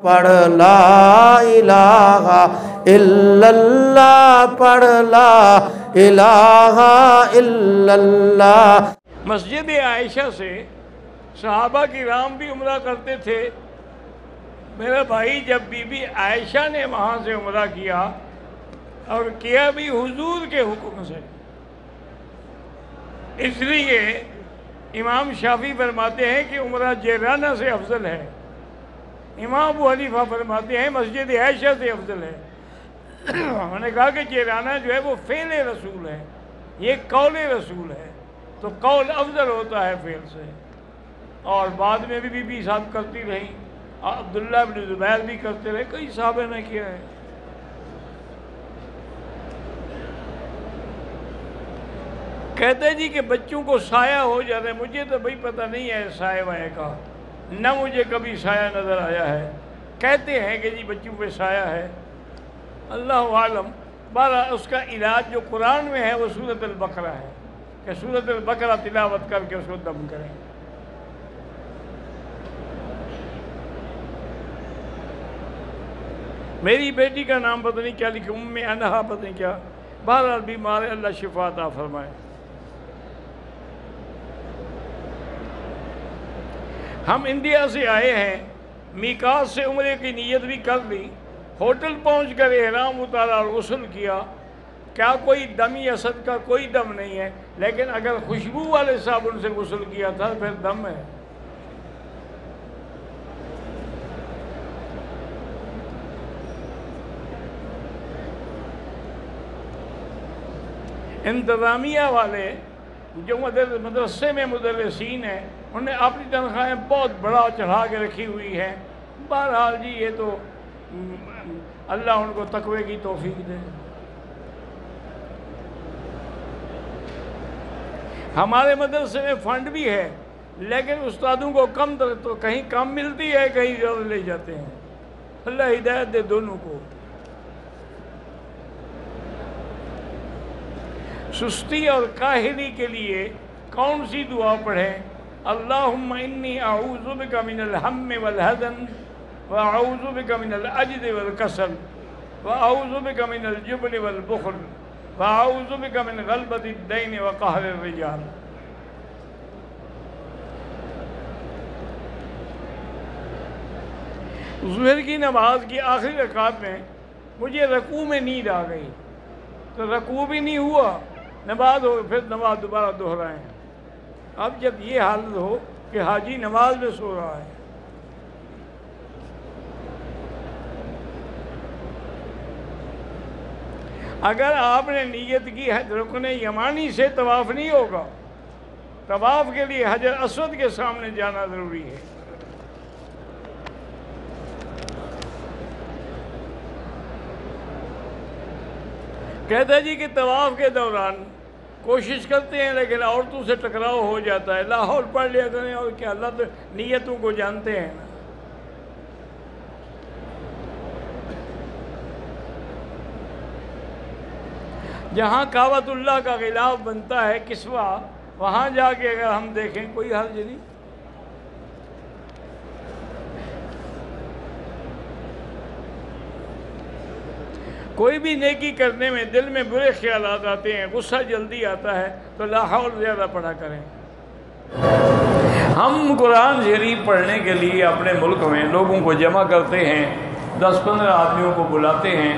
پڑھ لا الہ الا اللہ، پڑھ لا الہ الا اللہ۔ مسجد عائشہ سے صحابہ کرام بھی عمرہ کرتے تھے۔ میرا بھائی، جب بی بی عائشہ نے وہاں سے عمرہ کیا اور کیا بھی حضور کے حکم سے، اس لیے امام شافعی فرماتے ہیں کہ عمرہ جیرانہ سے افضل ہے، امام ابو حنیفہ فرماتے ہیں مسجد عائشہ سے افضل ہے۔ انہوں نے کہا کہ جیرانہ جو ہے وہ فعل رسول ہے، یہ قول رسول ہے، تو قول افضل ہوتا ہے فعل سے۔ اور بعد میں بھی بی صاحب کرتی رہی، عبداللہ بن زبیر بھی کرتے رہے، کئی صحابہ نے کیا ہے۔ کہتے جی کہ بچوں کو سایہ ہو جاتا ہے، مجھے تو بھئی پتہ نہیں ہے سایہ وایہ کا، نہ مجھے کبھی سایہ نظر آیا ہے۔ کہتے ہیں کہ جی بچوں پہ سایہ ہے، اللہ عالم۔ بہرحال اس کا علاج جو قرآن میں ہے وہ سورۃ البقرہ ہے، کہ سورۃ البقرہ تلاوت کر کے اس کو دم کریں۔ میری بیٹی کا نام پتہ نہیں کیا لکھے، ام انہا پتہ نہیں کیا، بہرحال بیمار ہے، اللہ شفا عطا فرمائے۔ ہم انڈیا سے آئے ہیں، میقات سے عمرے کی نیت بھی کر لی، ہوٹل پہنچ کر احرام اتارا اور غسل کیا، کیا کوئی دم یا صدقہ؟ کوئی دم نہیں ہے، لیکن اگر خوشبو والے صابن سے غسل کیا تھا پھر دم ہے۔ انتظامیہ والے جو مدرسے میں مدرسین ہیں، انہوں نے اپنی تنخواہیں بہت بڑا چڑھا کے رکھی ہوئی ہیں۔ بہرحال جی یہ تو اللہ ان کو تقوی کی توفیق دے۔ ہمارے مدرسے میں فنڈ بھی ہے، لیکن استادوں کو کم تو کہیں کم ملتی ہے، کہیں زیادہ لے جاتے ہیں۔ اللہ ہدایت دے دونوں کو۔ سستی اور کاہلی کے لیے کون سی دعا پڑھیں؟ اللہم انی اعوذ بک من الہم والحزن واعوذ بک من العجز والکسل واعوذ بک من الجبن والبخل واعوذ بک من غلبۃ الدین وقہر الرجال۔ ظہر کی نماز کی آخری رکعت میں مجھے رکوع میں نیند آ گئی، تو رکوع بھی نہیں ہوا، نماز ہو، پھر نماز دوبارہ دہرائیں۔ اب جب یہ حالت ہو کہ حاجی نماز میں سو رہا ہے، اگر آپ نے نیت کی رکن یمانی سے طواف نہیں ہوگا، طواف کے لیے حجر اسود کے سامنے جانا ضروری ہے۔ کہتا جی کہ طواف کے دوران کوشش کرتے ہیں لیکن عورتوں سے ٹکراؤ ہو جاتا ہے، لاہور پڑھ لیا کریں، اور کیا اللہ تو نیتوں کو جانتے ہیں نا۔ جہاں کعبۃ اللہ کا غلاف بنتا ہے کسوہ، وہاں جا کے اگر ہم دیکھیں کوئی حرج نہیں۔ کوئی بھی نیکی کرنے میں دل میں برے خیالات آتے ہیں، غصہ جلدی آتا ہے، تو لا حول زیادہ پڑھا کریں۔ ہم قرآن شریف پڑھنے کے لیے اپنے ملک میں لوگوں کو جمع کرتے ہیں، 10-15 آدمیوں کو بلاتے ہیں،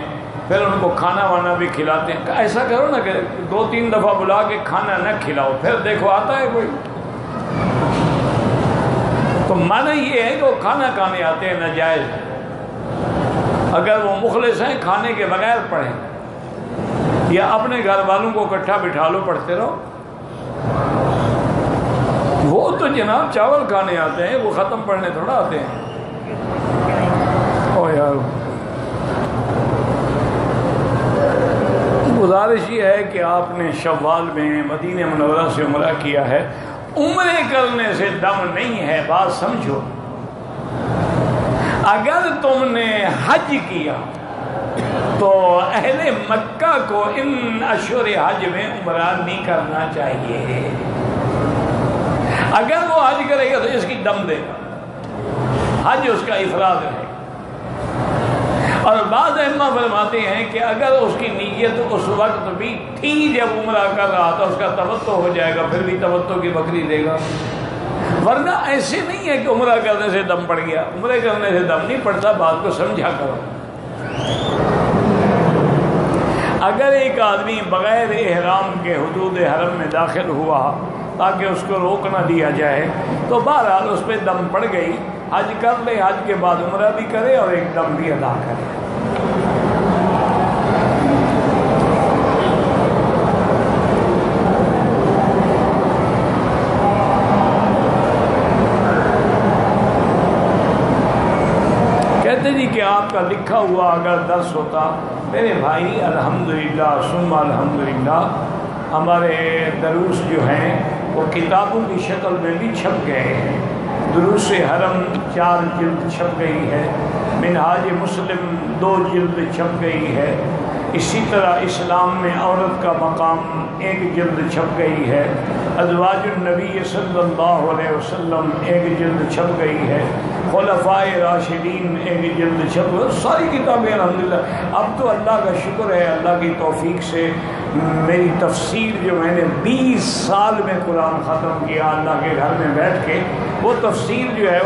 پھر ان کو کھانا وانا بھی کھلاتے ہیں۔ ایسا کرو نا کہ 2-3 دفعہ بلا کے کھانا نہ کھلاؤ، پھر دیکھو آتا ہے کوئی؟ تو معنی یہ ہے کہ وہ کھانا کھانے آتے ہیں ناجائز۔ اگر وہ مخلص ہیں کھانے کے بغیر پڑھیں، یا اپنے گھر والوں کو اکٹھا بٹھا لو، پڑھتے رہو۔ وہ تو جناب چاول کھانے آتے ہیں، وہ ختم پڑھنے تھوڑا آتے ہیں۔ او یار، گزارش یہ ہے کہ آپ نے شوال میں مدینہ منورہ سے عمرہ کیا ہے، عمرے کرنے سے دم نہیں ہے، بات سمجھو۔ اگر تم نے حج کیا تو اہل مکہ کو ان اشہر حج میں عمرہ نہیں کرنا چاہیے۔ اگر وہ حج کرے گا تو اس کی دم دے گا، حج اس کا افراد ہے۔ اور بعض ائمہ فرماتے ہیں کہ اگر اس کی نیت اس وقت بھی تھی جب عمرہ کر رہا تھا، اس کا تمتع ہو جائے گا، پھر بھی تمتع کی بکری دے گا۔ ورنہ ایسے نہیں ہے کہ عمرہ کرنے سے دم پڑ گیا، عمرے کرنے سے دم نہیں پڑتا، بات کو سمجھا کرو۔ اگر ایک آدمی بغیر احرام کے حدود حرم میں داخل ہوا تاکہ اس کو روک نہ دیا جائے تو بہرحال اس پہ دم پڑ گئی، حج کر لے، حج کے بعد عمرہ بھی کرے اور ایک دم بھی ادا کرے۔ کہتے جی کہ آپ کا لکھا ہوا اگر درس ہوتا، میرے بھائی الحمدللہ ثم الحمدللہ ہمارے دروس جو ہیں وہ کتابوں کی شکل میں بھی چھپ گئے ہیں۔ دروس حرم 4 جلد چھپ گئی ہے، منہاج مسلم 2 جلد چھپ گئی ہے، اسی طرح اسلام میں عورت کا مقام 1 جلد چھپ گئی ہے، ازواج النبی صلی اللہ علیہ وسلم 1 جلد چھپ گئی ہے، خلفائے راشدین 1 جلد چھپ گئی، ساری کتابیں الحمدللہ۔ اب تو اللہ کا شکر ہے، اللہ کی توفیق سے میری تفسیر جو میں نے 20 سال میں قرآن ختم کیا اللہ کے گھر میں بیٹھ کے، وہ تفسیر جو ہے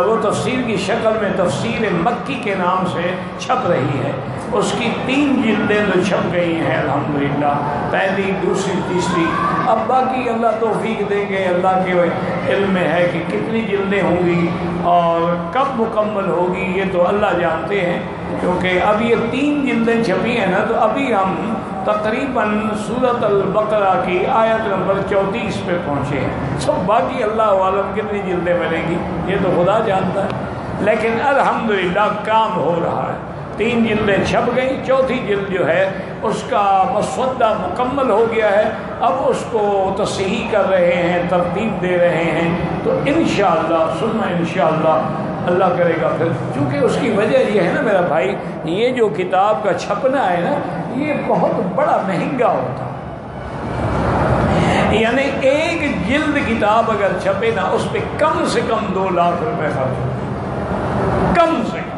وہ تفسیر کی شکل میں تفسیر مکی کے نام سے چھپ رہی ہے۔ اس کی 3 جلدیں تو چھپ گئی ہیں الحمدللہ، پہلی، دوسری، تیسری۔ اب باقی اللہ توفیق دیں گے، اللہ کے علم میں ہے کہ کتنی جلدیں ہوں گی اور کب مکمل ہوگی، یہ تو اللہ جانتے ہیں، کیونکہ اب یہ 3 جلدیں چھپی ہیں نا، تو ابھی ہم تقریباً سورۃ البقرہ کی آیت نمبر 34 پہ پہنچے ہیں۔ سب باقی اللہ عالم کتنی جلدیں ملیں گی یہ تو خدا جانتا ہے، لیکن الحمدللہ کام ہو رہا ہے۔ 3 جلدیں چھپ گئیں، 4تھی جلد جو ہے اس کا مسودہ مکمل ہو گیا ہے، اب اس کو تصحیح کر رہے ہیں، ترتیب دے رہے ہیں، تو انشاءاللہ ثم انشاءاللہ اللہ کرے گا پھر۔ چونکہ اس کی وجہ یہ ہے نا میرا بھائی، یہ جو کتاب کا چھپنا ہے نا، یہ بہت بڑا مہنگا ہوتا ہے، یعنی 1 جلد کتاب اگر چھپے نا، اس پہ کم سے کم 2 لاکھ روپے خرچ ہوتے، کم سے کم۔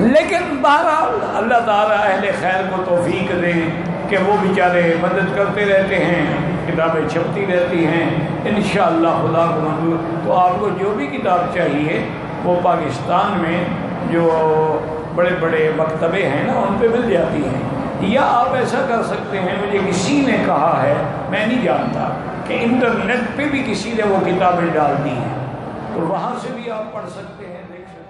لیکن بہرحال اللہ تعالیٰ اہل خیر کو توفیق دے کہ وہ بیچارے مدد کرتے رہتے ہیں، کتابیں چھپتی رہتی ہیں انشاءاللہ خدا کو منظور۔ تو آپ کو جو بھی کتاب چاہیے وہ پاکستان میں جو بڑے بڑے مکتبے ہیں نا ان پہ مل جاتی ہیں، یا آپ ایسا کر سکتے ہیں، مجھے کسی نے کہا ہے، میں نہیں جانتا، کہ انٹرنیٹ پہ بھی کسی نے وہ کتابیں ڈال دی ہیں، تو وہاں سے بھی آپ پڑھ سکتے ہیں، دیکھ سکتے ہیں۔